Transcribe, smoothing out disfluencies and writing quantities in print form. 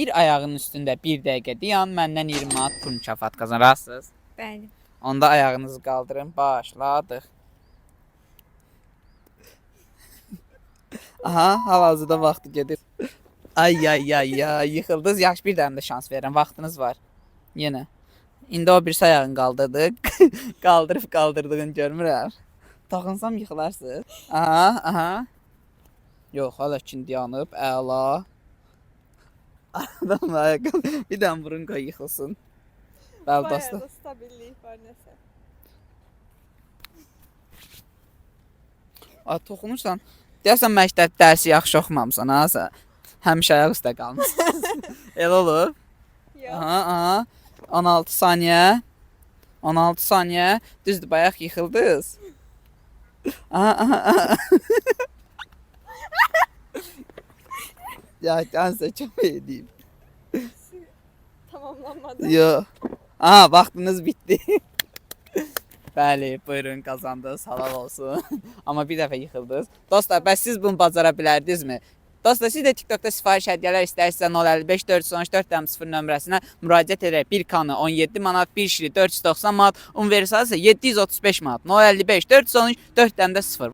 Bir ayağının üstündə 1 dəqiqə dayan, məndən 20 manat pul mükafat qazanarsınız. Bəli. Onda ayağınızı qaldırın, başladıq. Aha, hal-hazırda vaxtı gedir. Ay, yıxıldınız. Yaxşı, bir dənə də şans verirəm, vaxtınız var. Yenə. İndi o birisi ayağını qaldırdıq. Qaldırdığını görmürəm. Taxınsam yıxılarsınız. Aha. Yox, hələ ki dayanıb, əla. Adam ayaqqabı. Bir dənə burun qoy yıxılsın. Bəli dostlar. Bayağı da stabillik var nəsə. Toxunursan, deyəsən məktəb dərsi yaxşı oxumamısan, ha sən. Həmişə ayaq üstə qalmısan. Elə olur. Yox. Aha. 16 saniyə. 16 saniyə. Düzdür, bayaq yıxıldınız. Aha. Ya, sizə çok edeyim. Tamamlanmadı. Yo. Aha, vaxtınız bitdi. Bəli, buyurun, qazandınız, halal olsun. Amma bir dəfə yıxıldınız. Dostlar, bəs siz bunu bacara bilərdinizmi? Dostlar, siz də TikTokda sifariş hədiyyələr istəyirsinizsə 055 413 4 nömrəsinə müraciət edərək 1 kanı 17 manat, 1 şili 490 manat, universalsa 735 manat. 055 413 4 0.